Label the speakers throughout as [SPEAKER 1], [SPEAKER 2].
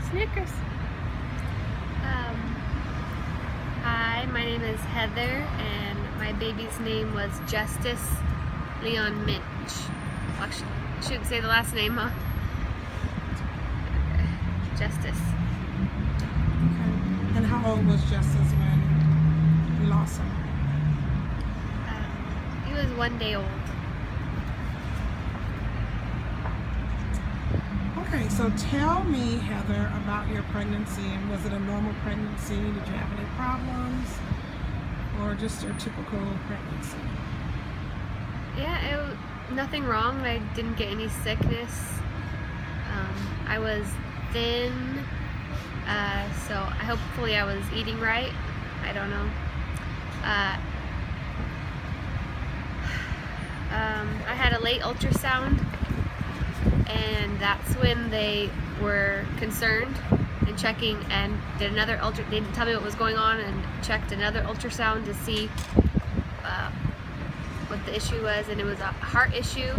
[SPEAKER 1] Snickers. Hi, my name is Heather, and my baby's name was Justice Leon Minch. Actually, I shouldn't say the last name, huh? Justice.
[SPEAKER 2] Okay. And how old was Justice when you lost him?
[SPEAKER 1] He was 1 day old.
[SPEAKER 2] Okay, so tell me, Heather, about your pregnancy. And was it a normal pregnancy? Did you have any problems? Or just your typical pregnancy?
[SPEAKER 1] Yeah, nothing wrong. I didn't get any sickness. I was thin, so hopefully I was eating right. I don't know. I had a late ultrasound, and that's when they were concerned and checking and did another they didn't tell me what was going on, and checked another ultrasound to see what the issue was, and it was a heart issue,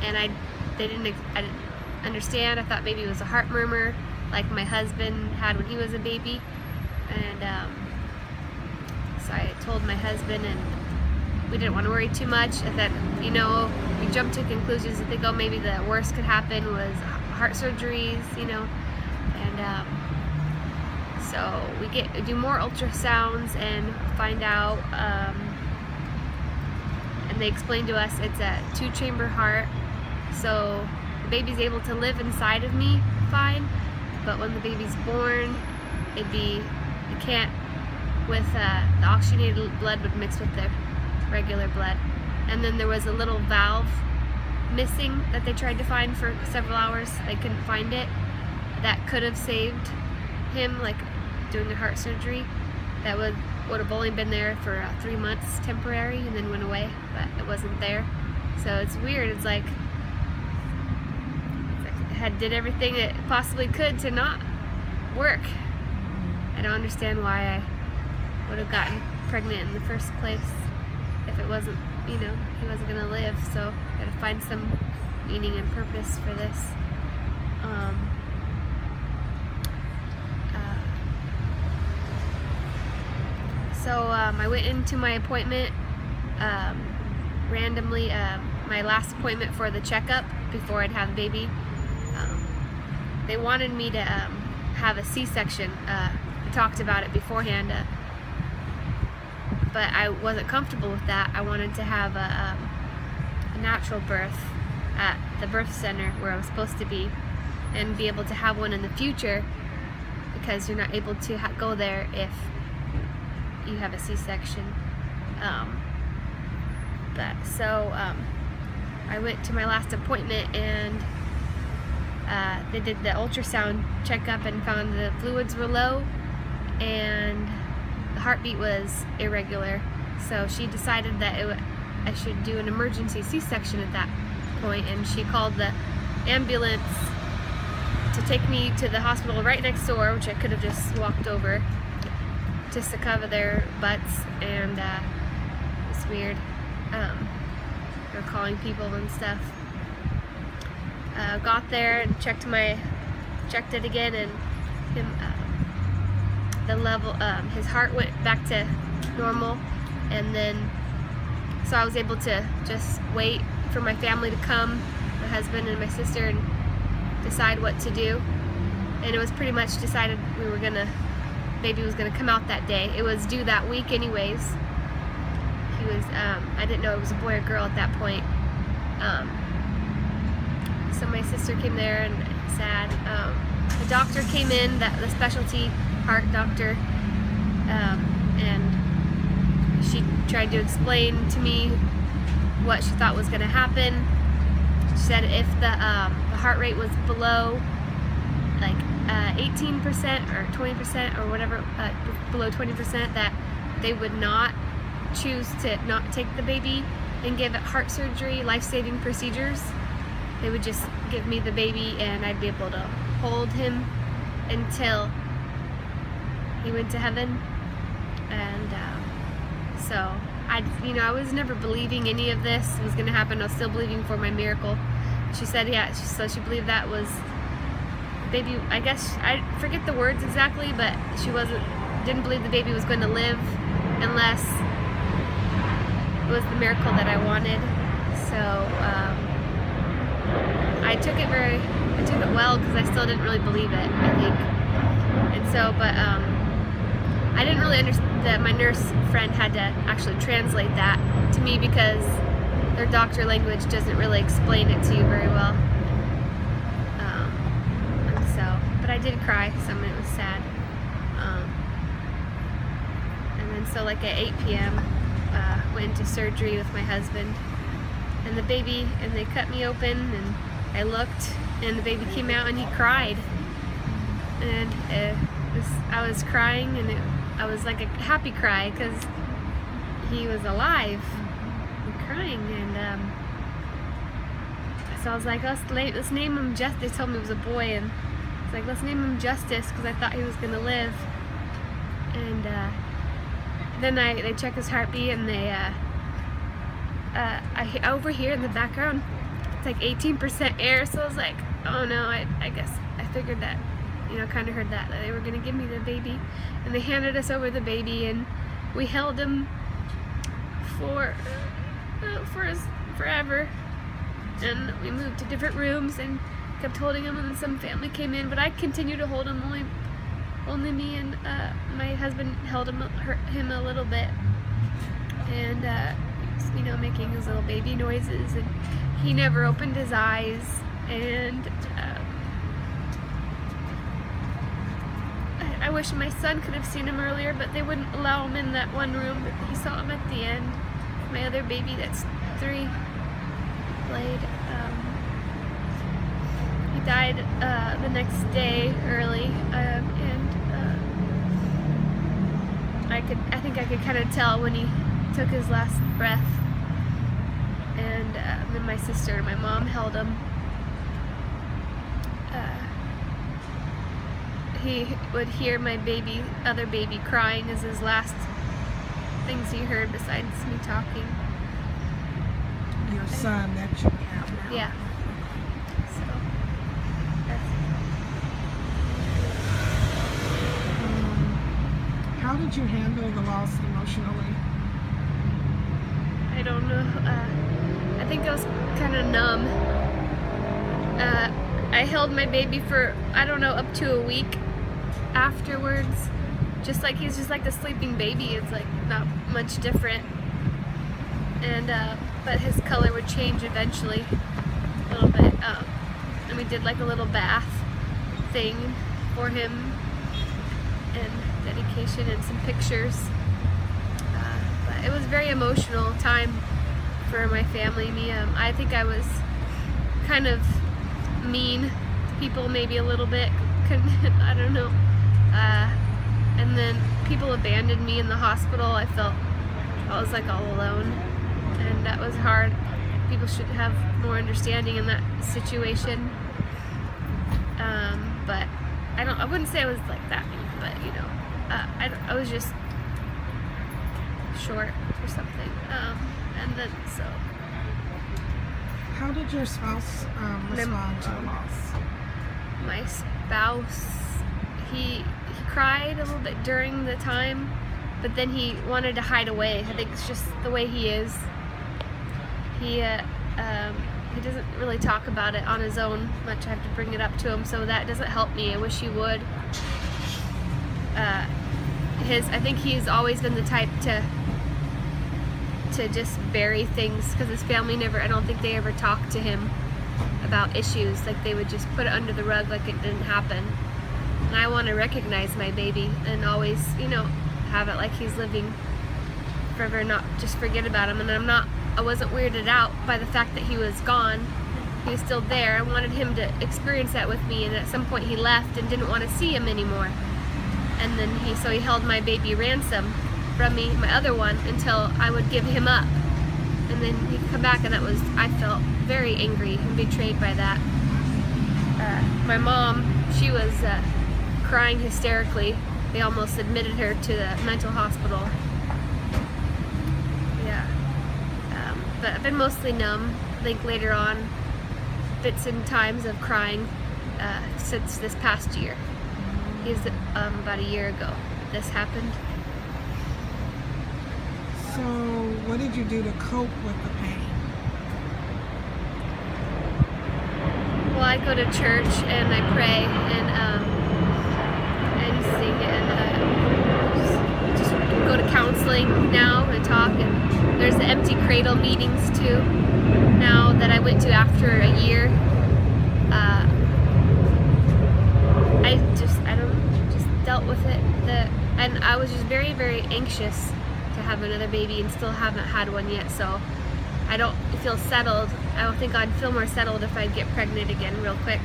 [SPEAKER 1] and I didn't understand. I thought maybe it was a heart murmur like my husband had when he was a baby, and so I told my husband, and we didn't want to worry too much. I thought, we jumped to conclusions and think, oh, maybe the worst could happen was heart surgeries, and so we do more ultrasounds and find out, and they explained to us it's a 2-chamber heart, so the baby's able to live inside of me fine, but when the baby's born, it can't, with the oxygenated blood would mix with the regular blood. And then there was a little valve missing that they tried to find for several hours. They couldn't find it. That could have saved him, like doing a heart surgery. That would have only been there for 3 months temporary and then went away, but it wasn't there. So it's weird. It's like it did everything it possibly could to not work. I don't understand why I would have gotten pregnant in the first place if it wasn't, he wasn't gonna live. So I gotta find some meaning and purpose for this. I went into my appointment randomly, my last appointment for the checkup before I'd have the baby. They wanted me to have a C-section. We talked about it beforehand, but I wasn't comfortable with that. I wanted to have a natural birth at the birth center where I was supposed to be, and be able to have one in the future, because you're not able to go there if you have a C-section. I went to my last appointment, and they did the ultrasound checkup and found the fluids were low and the heartbeat was irregular. So she decided that I should do an emergency C-section at that point, and she called the ambulance to take me to the hospital right next door, which I could have just walked over, just to cover their butts. And it's weird. They're calling people and stuff. Got there and checked it again, and his heart went back to normal, and then so I was able to just wait for my family to come, my husband and my sister, and decide what to do. And it was pretty much decided baby was gonna come out that day. It was due that week anyways. He was, I didn't know it was a boy or girl at that point. So my sister came there, and sad. The doctor came in, the specialty heart doctor, and she tried to explain to me what she thought was going to happen. She said if the heart rate was below like 18% or 20% or whatever, below 20%, that they would not choose to not take the baby and give it heart surgery, life-saving procedures. They would just give me the baby, and I'd be able to hold him until he went to heaven. And so I was never believing any of this was going to happen. I was still believing for my miracle. She said, yeah, so she believed that was baby, I guess, I forget the words exactly, but she didn't believe the baby was going to live unless it was the miracle that I wanted. So I took it well, because I still didn't really believe it, I think. And so, but I didn't really understand that my nurse friend had to actually translate that to me, because their doctor language doesn't really explain it to you very well. And so, but I did cry some, and it was sad. And then so like at 8 p.m. Went into surgery with my husband and the baby, and they cut me open, and I looked, and the baby came out, and he cried, and I was crying, and I was like a happy cry, because he was alive and crying. And so I was like, let's name him Justice. They told me it was a boy, and I was like, let's name him Justice, because I thought he was gonna live. And then they check his heartbeat, and I overhear in the background, it's like 18% air. So I was like, oh no, I guess I figured that, kind of heard that they were gonna give me the baby. And they handed us over the baby, and we held him for forever. And we moved to different rooms and kept holding him, and then some family came in, but I continued to hold him. Only me and my husband held him a little bit, and he was, making his little baby noises, and he never opened his eyes. And I wish my son could have seen him earlier, but they wouldn't allow him in that one room. But he saw him at the end. My other baby, that's 3, Blade. He died the next day early, and I think I could kind of tell when he took his last breath. And then my sister and my mom held him. He would hear my other baby crying as his last things he heard besides me talking.
[SPEAKER 2] Your son that you have now.
[SPEAKER 1] Yeah. So
[SPEAKER 2] how did you handle the loss emotionally?
[SPEAKER 1] I don't know. I think I was kind of numb. I held my baby for, I don't know, up to a week afterwards. He's just like the sleeping baby. It's like not much different. And but his color would change eventually a little bit. And we did like a little bath thing for him, and dedication, and some pictures. But it was a very emotional time for my family. I think I was kind of mean to people, maybe a little bit. I don't know. And then people abandoned me in the hospital. I felt I was like all alone, and that was hard. People should have more understanding in that situation. But I wouldn't say I was like that mean, but I was just short or something. And then so.
[SPEAKER 2] How did your spouse respond to the loss?
[SPEAKER 1] My spouse, he cried a little bit during the time, but then he wanted to hide away. I think it's just the way he is. He doesn't really talk about it on his own much. I have to bring it up to him, so that doesn't help me. I wish he would. I think he's always been the type to just bury things, because his family I don't think they ever talked to him about issues. Like, they would just put it under the rug like it didn't happen. And I want to recognize my baby and always, have it like he's living forever, not just forget about him. And I wasn't weirded out by the fact that he was gone. He was still there. I wanted him to experience that with me, and at some point he left and didn't want to see him anymore. And then he held my baby ransom from me, my other one, until I would give him up. And then he'd come back, and I felt very angry and betrayed by that. My mom, she was crying hysterically. They almost admitted her to the mental hospital. Yeah. But I've been mostly numb. I think later on, bits and times of crying since this past year. It was about a year ago this happened.
[SPEAKER 2] So what did you do to cope with the pain?
[SPEAKER 1] Well, I go to church and I pray and sing and just go to counseling now and talk. And there's the Empty Cradle meetings too now that I went to after a year. I don't know, just dealt with it. And I was just very, very anxious to have another baby and still haven't had one yet, so I don't feel settled. I don't think I'd feel more settled if I'd get pregnant again real quick.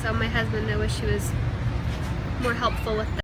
[SPEAKER 1] So my husband, I wish he was more helpful with that.